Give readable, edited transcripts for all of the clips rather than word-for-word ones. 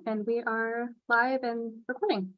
and we are live and recording.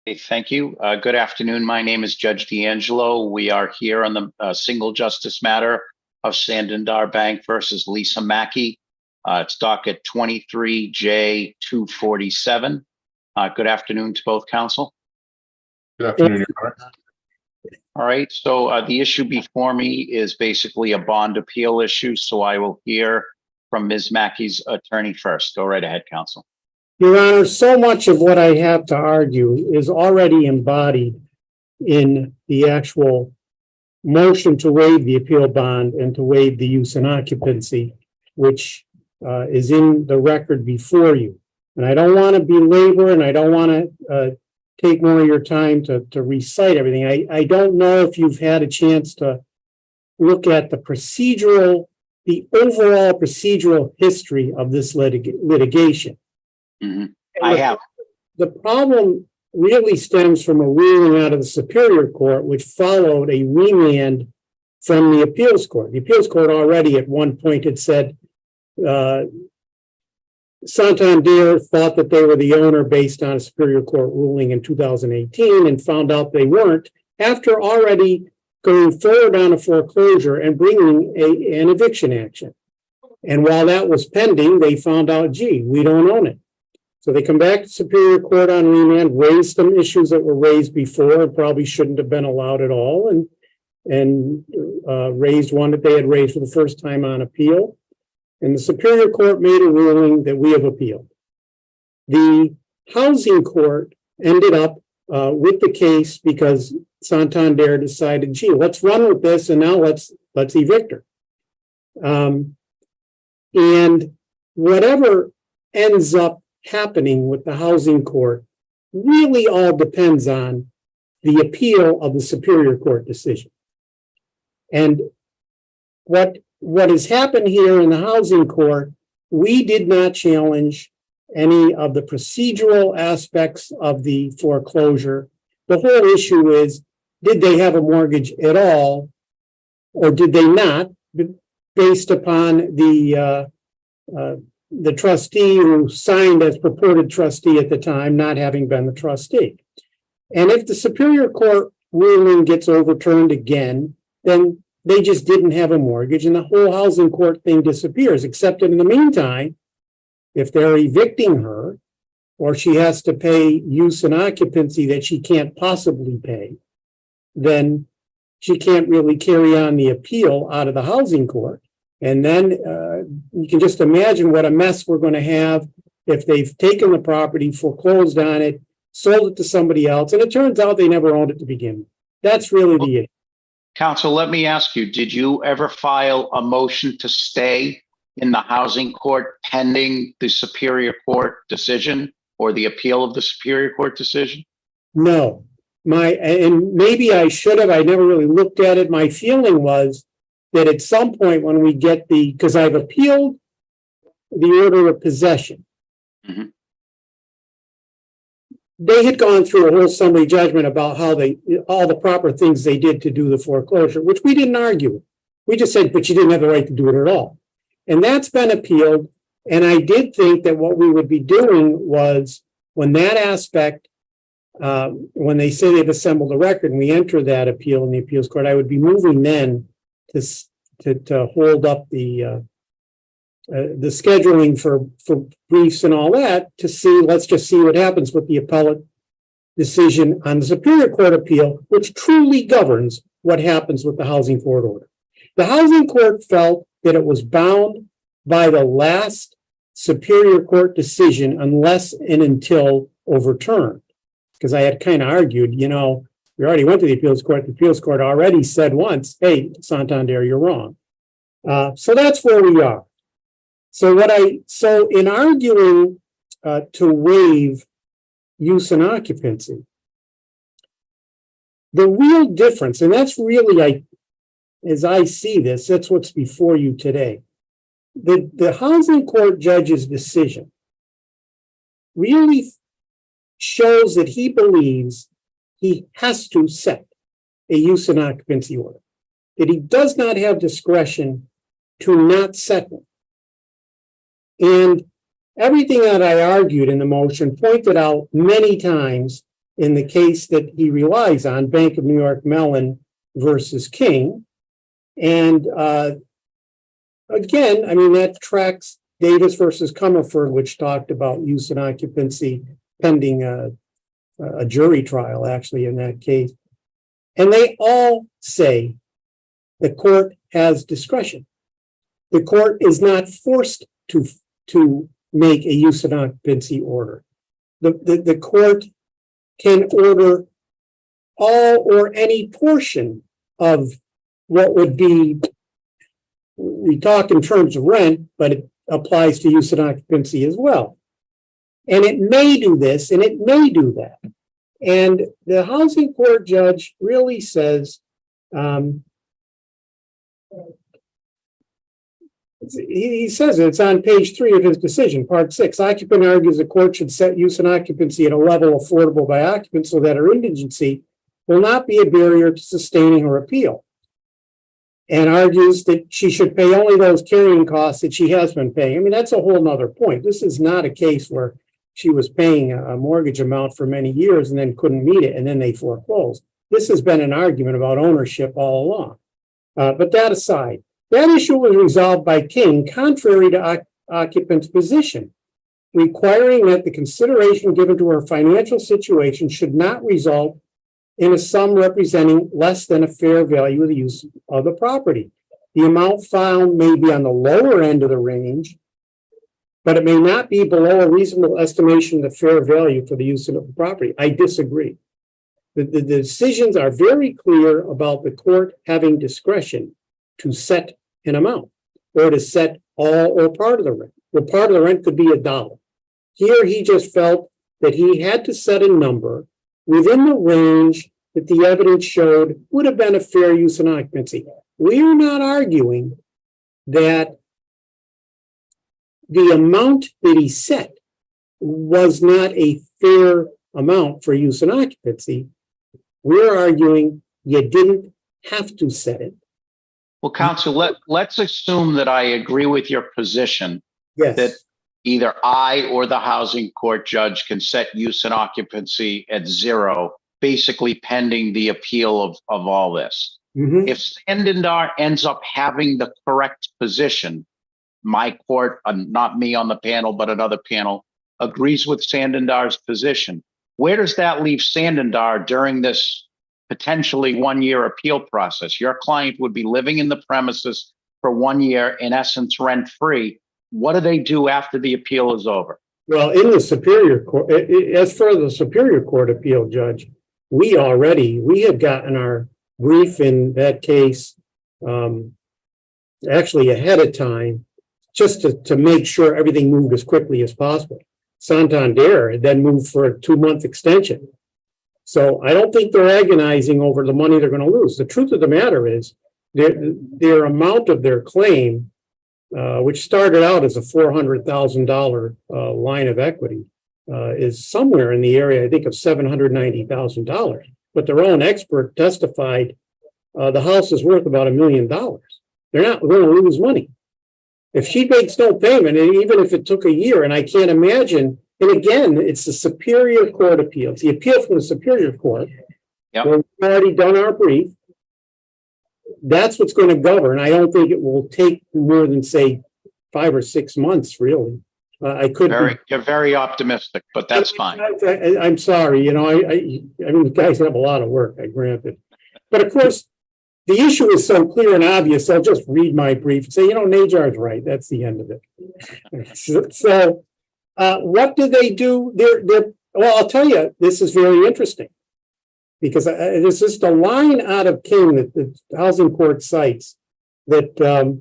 Okay, thank you. Good afternoon. My name is Judge D'Angelo. We are here on the single justice matter of Santander Bank versus Lisa Mackey. It's docket 23J247. Good afternoon to both counsel. Good afternoon, Your Honor. All right, so the issue before me is basically a bond appeal issue, so I will hear from Ms. Mackey's attorney first. Go right ahead, counsel. Your Honor, so much of what I have to argue is already embodied in the actual motion to waive the appeal bond and to waive the use and occupancy, which is in the record before you. And I don't want to belabor and I don't want to take more of your time to recite everything. I don't know if you've had a chance to look at the overall procedural history of this litigation. Mm-hmm. I have. The problem really stems from a ruling out of the Superior Court, which followed a remand from the appeals court. The appeals court already at one point had said Santander thought that they were the owner based on a Superior Court ruling in 2018 and found out they weren't after already going forward on a foreclosure and bringing an eviction action. And while that was pending, they found out, gee, we don't own it. So they come back to Superior Court on remand, raised some issues that were raised before and probably shouldn't have been allowed at all, and raised one that they had raised for the first time on appeal. And the Superior Court made a ruling that we have appealed. The housing court ended up with the case because Santander decided, gee, let's run with this, and now let's evict her. And whatever ends up happening with the housing court really all depends on the appeal of the Superior Court decision. And what has happened here in the housing court, we did not challenge any of the procedural aspects of the foreclosure. The whole issue is, did they have a mortgage at all, or did they not, based upon the trustee who signed as purported trustee at the time, not having been the trustee. And if the Superior Court ruling gets overturned again, then they just didn't have a mortgage and the whole housing court thing disappears, except that in the meantime, if they're evicting her or she has to pay use and occupancy that she can't possibly pay, then she can't really carry on the appeal out of the housing court. And then you can just imagine what a mess we're going to have if they've taken the property, foreclosed on it, sold it to somebody else, and it turns out they never owned it to begin with. That's really the issue. Counsel, let me ask you, did you ever file a motion to stay in the housing court pending the Superior Court decision or the appeal of the Superior Court decision? No. And maybe I should have. I never really looked at it. My feeling was that at some point when we get because I've appealed the order of possession. Mm-hmm. They had gone through a whole summary judgment about how all the proper things they did to do the foreclosure, which we didn't argue. We just said, but you didn't have the right to do it at all. And that's been appealed. And I did think that what we would be doing was when that aspect, when they say they've assembled a record and we enter that appeal in the appeals court, I would be moving then to hold up the scheduling for briefs and all that to see, let's just see what happens with the appellate decision on the Superior Court appeal, which truly governs what happens with the housing court order. The housing court felt that it was bound by the last Superior Court decision unless and until overturned. Because I had kind of argued, we already went to the appeals court. The appeals court already said once, hey, Santander, you're wrong. So that's where we are. So in arguing to waive use and occupancy, the real difference, and that's really, as I see this, that's what's before you today. The housing court judge's decision really shows that he believes he has to set a use and occupancy order, that he does not have discretion to not set one. And everything that I argued in the motion pointed out many times in the case that he relies on, Bank of New York Mellon versus King. And again, I mean, that tracks Davis versus Comerford, which talked about use and occupancy pending a jury trial, actually, in that case. And they all say the court has discretion. The court is not forced to make a use and occupancy order. The court can order all or any portion of what would be, we talk in terms of rent, but it applies to use and occupancy as well. And it may do this and it may do that. And the housing court judge really says, he says it's on page 3 of his decision, part 6. Occupant argues the court should set use and occupancy at a level affordable by occupants so that her indigency will not be a barrier to sustaining her appeal. And argues that she should pay only those carrying costs that she has been paying. I mean, that's a whole nother point. This is not a case where she was paying a mortgage amount for many years and then couldn't meet it and then they foreclosed. This has been an argument about ownership all along. But that aside, that issue was resolved by King contrary to occupant's position, requiring that the consideration given to her financial situation should not result in a sum representing less than a fair value of the use of the property. The amount found may be on the lower end of the range, but it may not be below a reasonable estimation of the fair value for the use of the property. I disagree. The decisions are very clear about the court having discretion to set an amount or to set all or part of the rent. Well, part of the rent could be $1. Here, he just felt that he had to set a number within the range that the evidence showed would have been a fair use and occupancy. We are not arguing that the amount that he set was not a fair amount for use and occupancy. We're arguing you didn't have to set it. Well, counsel, let's assume that I agree with your position Yes. that either I or the housing court judge can set use and occupancy at 0, basically pending the appeal of all this. Mhm. If Sandendar ends up having the correct position, my court, not me on the panel, but another panel, agrees with Sandendar's position, where does that leave Sandendar during this potentially 1-year appeal process? Your client would be living in the premises for 1 year, in essence, rent-free. What do they do after the appeal is over? Well, in the Superior Court, as for the Superior Court appeal, Judge, we had gotten our brief in that case actually ahead of time, just to make sure everything moved as quickly as possible. Santander had then moved for a 2-month extension. So I don't think they're agonizing over the money they're going to lose. The truth of the matter is their amount of their claim, which started out as a $400,000 line of equity, is somewhere in the area, I think, of $790,000. But their own expert testified the house is worth about $1 million. They're not going to lose money. If she makes no payment, and even if it took a year, and I can't imagine, and again, it's the Superior Court appeal. It's the appeal from the Superior Court. Yep. Where we've already done our brief. That's what's going to govern. I don't think it will take more than, say, 5 or 6 months, really. I could You're very optimistic, but that's fine. I'm sorry. You know, I mean, the guys have a lot of work, I grant it. But of course, the issue is so clear and obvious. I'll just read my brief and say, you know, Najar's right. That's the end of it. So what do they do? Well, I'll tell you, this is very interesting because this is the line out of King that the housing court cites that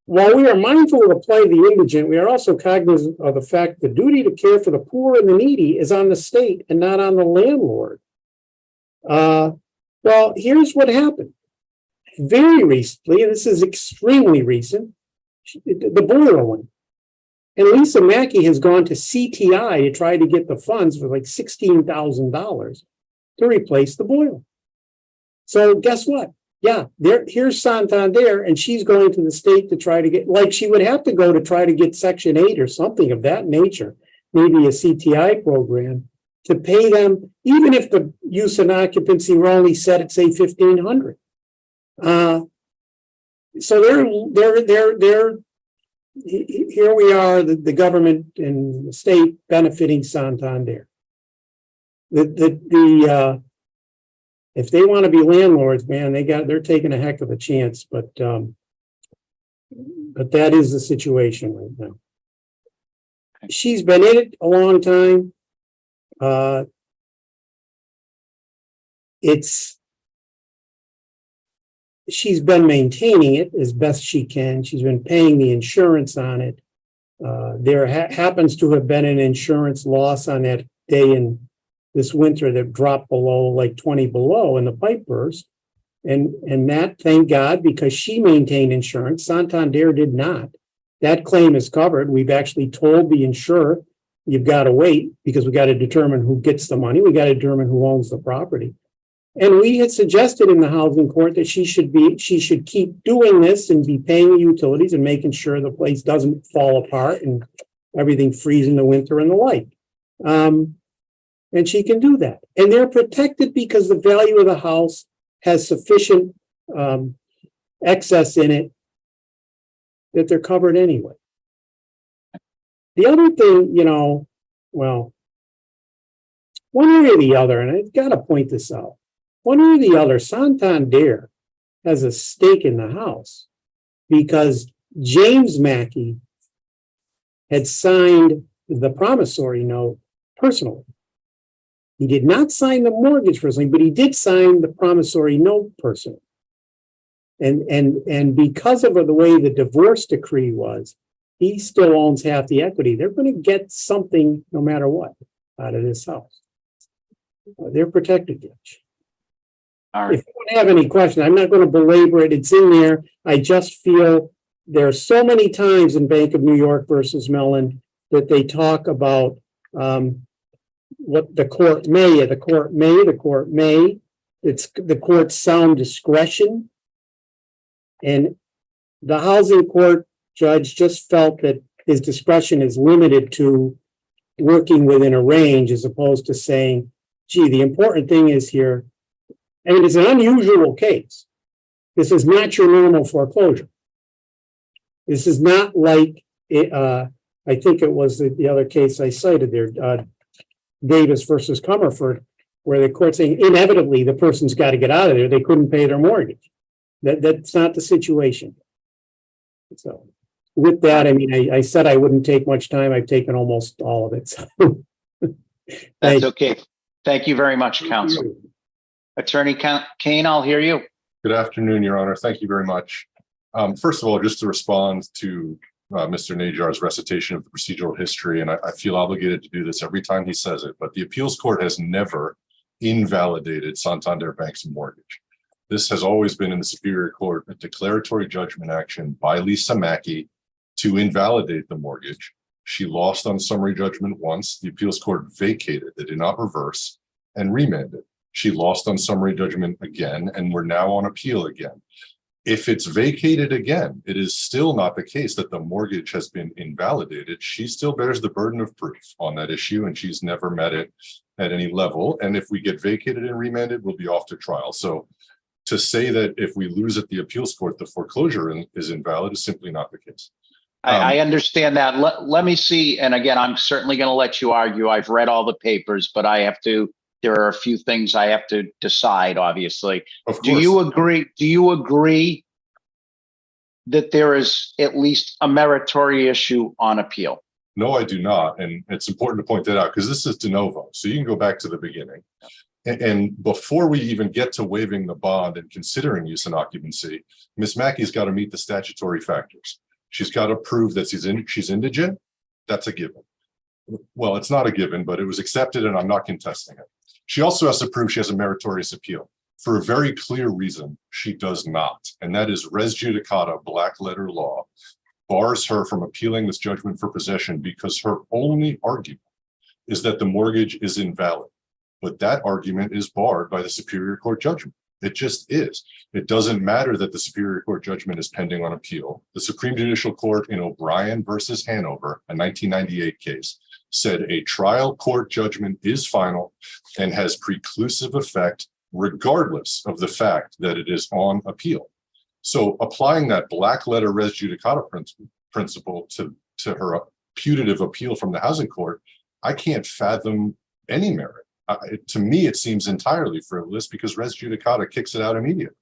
while we are mindful of the plight of the indigent, we are also cognizant of the fact the duty to care for the poor and the needy is on the state and not on the landlord. Well, here's what happened. Very recently, and this is extremely recent, the boiler one. And Lisa Mackey has gone to CTI to try to get the funds for like $16,000 to replace the boiler. So guess what? yeah, here's Santander, and she's going to the state to try to get, like she would have to go to try to get Section 8 or something of that nature, maybe a CTI program, to pay them, even if the use and occupancy were only set at, say, $1,500. So they're here we are, the government and the state benefiting Santander. If they want to be landlords, man, they're taking a heck of a chance, but that is the situation right now. She's been in it a long time. She's been maintaining it as best she can. She's been paying the insurance on it. There happens to have been an insurance loss on that day in this winter that dropped below like 20 below and the pipe burst. And that, thank God, because she maintained insurance, Santander did not. That claim is covered. We've actually told the insurer, you've got to wait because we got to determine who gets the money. We got to determine who owns the property. And we had suggested in the housing court that she should keep doing this and be paying the utilities and making sure the place doesn't fall apart and everything freeze in the winter and the like. And she can do that. And they're protected because the value of the house has sufficient excess in it that they're covered anyway. The other thing, well, one way or the other, and I've got to point this out, one way or the other, Santander has a stake in the house because James Mackey had signed the promissory note personally. He did not sign the mortgage personally, but he did sign the promissory note personally. And because of the way the divorce decree was, he still owns half the equity. They're going to get something no matter what out of this house. They're protected, Judge. All right. If you don't have any questions, I'm not going to belabor it. It's in there. I just feel there are so many times in Bank of New York versus Mellon that they talk about what the court may, it's the court's sound discretion. And the housing court judge just felt that his discretion is limited to working within a range as opposed to saying, gee, the important thing is here. And it's an unusual case. This is not your normal foreclosure. This is not like, I think it was the other case I cited there, Davis versus Comerford, where the court's saying inevitably the person's got to get out of there. They couldn't pay their mortgage. That's not the situation. So with that, I mean, I said I wouldn't take much time. I've taken almost all of it. So. That's okay. Thank you very much, counsel. Attorney Kane, I'll hear you. Good afternoon, Your Honor. Thank you very much. First of all, just to respond to Mr. Najar's recitation of the procedural history, and I feel obligated to do this every time he says it, but the appeals court has never invalidated Santander Bank's mortgage. This has always been in the Superior Court a declaratory judgment action by Lisa Mackey to invalidate the mortgage. She lost on summary judgment once. The appeals court vacated. They did not reverse and remanded. She lost on summary judgment again, and we're now on appeal again. If it's vacated again, it is still not the case that the mortgage has been invalidated. She still bears the burden of proof on that issue, and she's never met it at any level. And if we get vacated and remanded, we'll be off to trial. So to say that if we lose at the appeals court, the foreclosure is invalid is simply not the case. I understand that. Let me see. And again, I'm certainly going to let you argue. I've read all the papers, but there are a few things I have to decide, obviously. Do you agree that there is at least a meritorious issue on appeal? No, I do not. And it's important to point that out because this is de novo. So you can go back to the beginning. And before we even get to waiving the bond and considering use and occupancy, Ms. Mackey's got to meet the statutory factors. She's got to prove that she's indigent. That's a given. Well, it's not a given, but it was accepted and I'm not contesting it. She also has to prove she has a meritorious appeal. For a very clear reason, she does not. And that is res judicata, black letter law, bars her from appealing this judgment for possession because her only argument is that the mortgage is invalid. But that argument is barred by the Superior Court judgment. It just is. It doesn't matter that the Superior Court judgment is pending on appeal. The Supreme Judicial Court in O'Brien versus Hanover, a 1998 case, said a trial court judgment is final and has preclusive effect regardless of the fact that it is on appeal. So applying that black letter res judicata principle to her putative appeal from the housing court, I can't fathom any merit. To me, it seems entirely frivolous because res judicata kicks it out immediately.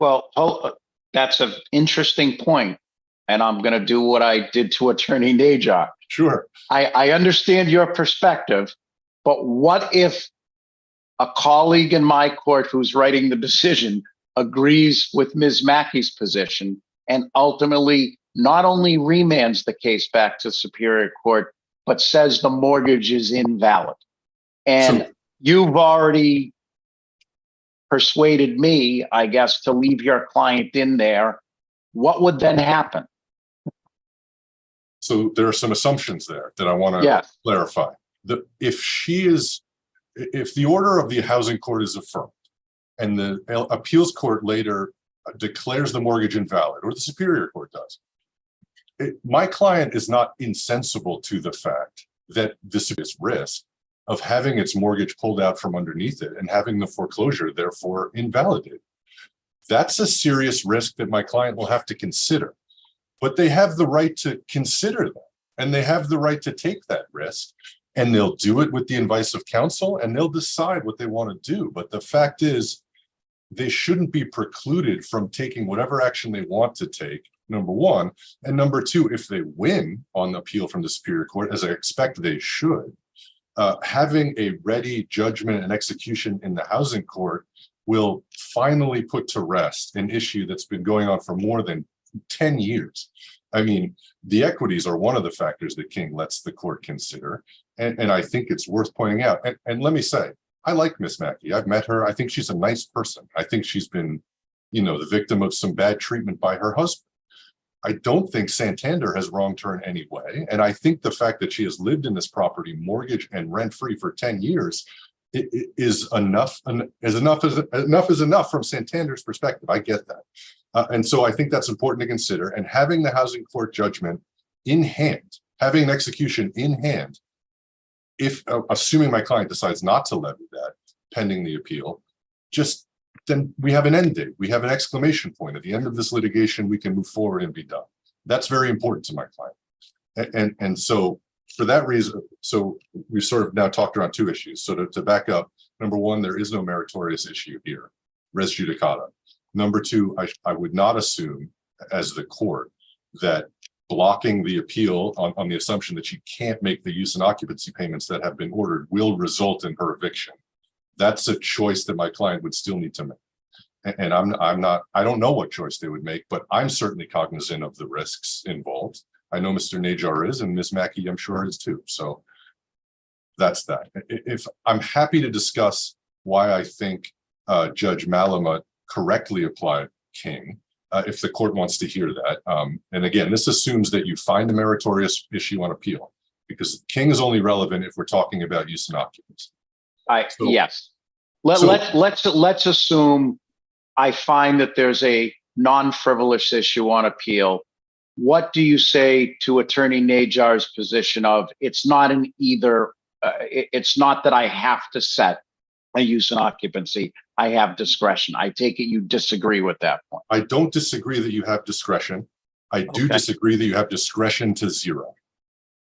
Well, that's an interesting point, and I'm going to do what I did to Attorney Najar. Sure. I understand your perspective, but what if a colleague in my court who's writing the decision agrees with Ms. Mackey's position and ultimately not only remands the case back to Superior Court, but says the mortgage is invalid? And you've already persuaded me, I guess, to leave your client in there. What would then happen? So there are some assumptions there that I want to clarify. If the order of the housing court is affirmed and the appeals court later declares the mortgage invalid, or the Superior Court does, my client is not insensible to the fact that this is risk of having its mortgage pulled out from underneath it and having the foreclosure therefore invalidated. That's a serious risk that my client will have to consider, but they have the right to consider that, and they have the right to take that risk, and they'll do it with the advice of counsel, and they'll decide what they want to do. But the fact is, they shouldn't be precluded from taking whatever action they want to take, number one. And number two, if they win on the appeal from the Superior Court, as I expect they should, having a ready judgment and execution in the housing court will finally put to rest an issue that's been going on for more than 10 years. I mean, the equities are one of the factors that King lets the court consider. And I think it's worth pointing out. And let me say, I like Miss Mackey. I've met her. I think she's a nice person. I think she's been, the victim of some bad treatment by her husband. I don't think Santander has wronged her in any way. And I think the fact that she has lived in this property, mortgage and rent-free for 10 years, is enough from Santander's perspective. I get that. And so I think that's important to consider. And having the housing court judgment in hand, having an execution in hand, if assuming my client decides not to levy that pending the appeal, then we have an end date. We have an exclamation point. At the end of this litigation, we can move forward and be done. That's very important to my client. And so for that reason, so we've sort of now talked around two issues. So to back up, number one, there is no meritorious issue here, res judicata. Number two, I would not assume as the court that blocking the appeal on the assumption that she can't make the use and occupancy payments that have been ordered will result in her eviction. That's a choice that my client would still need to make. And I don't know what choice they would make, but I'm certainly cognizant of the risks involved. I know Mr. Najar is, and Ms. Mackey, I'm sure, is too. So that's that. If I'm happy to discuss why I think Judge Malamut correctly applied King, if the court wants to hear that. And again, this assumes that you find a meritorious issue on appeal, because King is only relevant if we're talking about use and occupancy. Yes. Let's assume I find that there's a non-frivolous issue on appeal. What do you say to Attorney Najar's position of it's not an either? It's not that I have to set a use and occupancy. I have discretion. I take it you disagree with that point. I don't disagree that you have discretion. I do disagree that you have discretion to zero.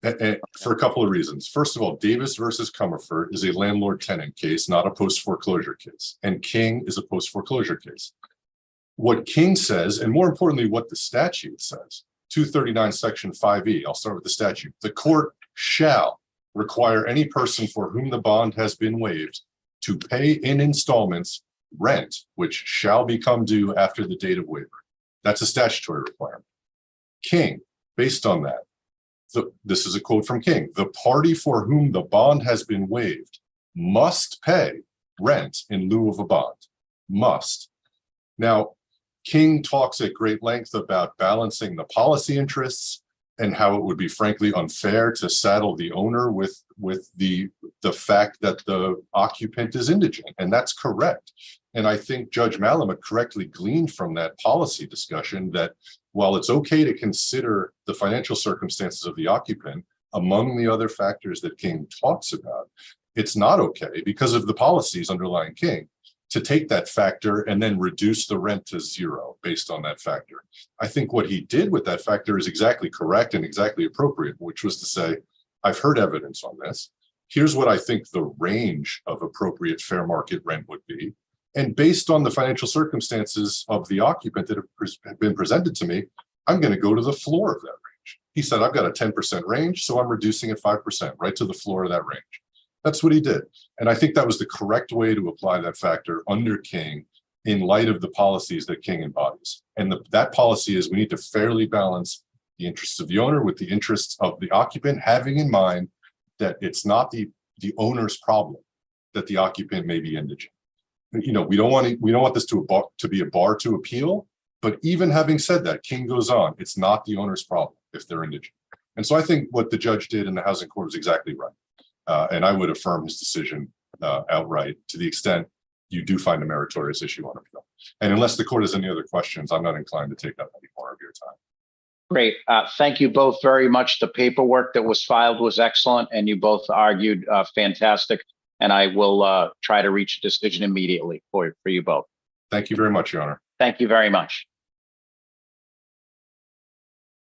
And for a couple of reasons. First of all, Davis versus Comerford is a landlord-tenant case, not a post-foreclosure case. And King is a post-foreclosure case. What King says, and more importantly, what the statute says, 239 section 5E, I'll start with the statute. The court shall require any person for whom the bond has been waived to pay in installments rent, which shall become due after the date of waiver. That's a statutory requirement. King, based on that, this is a quote from King, the party for whom the bond has been waived must pay rent in lieu of a bond. Must. Now, King talks at great length about balancing the policy interests and how it would be frankly unfair to saddle the owner with the fact that the occupant is indigent, and that's correct. And I think Judge Malama correctly gleaned from that policy discussion that while it's okay to consider the financial circumstances of the occupant among the other factors that King talks about, it's not okay because of the policies underlying King to take that factor and then reduce the rent to zero based on that factor. I think what he did with that factor is exactly correct and exactly appropriate, which was to say, I've heard evidence on this. Here's what I think the range of appropriate fair market rent would be. And based on the financial circumstances of the occupant that have been presented to me, I'm going to go to the floor of that range. He said, I've got a 10% range, so I'm reducing it 5%, right to the floor of that range. That's what he did. And I think that was the correct way to apply that factor under King in light of the policies that King embodies. And that policy is we need to fairly balance the interests of the owner with the interests of the occupant, having in mind that it's not the owner's problem that the occupant may be indigent. You know, we don't want this to be a bar to appeal, but even having said that, King goes on, it's not the owner's problem if they're indigent. And so I think what the judge did in the housing court was exactly right. And I would affirm his decision outright to the extent you do find a meritorious issue on appeal. And unless the court has any other questions, I'm not inclined to take up any more of your time. Great. Thank you both very much. The paperwork that was filed was excellent, and you both argued fantastic. And I will try to reach a decision immediately for you both. Thank you very much, Your Honor. Thank you very much.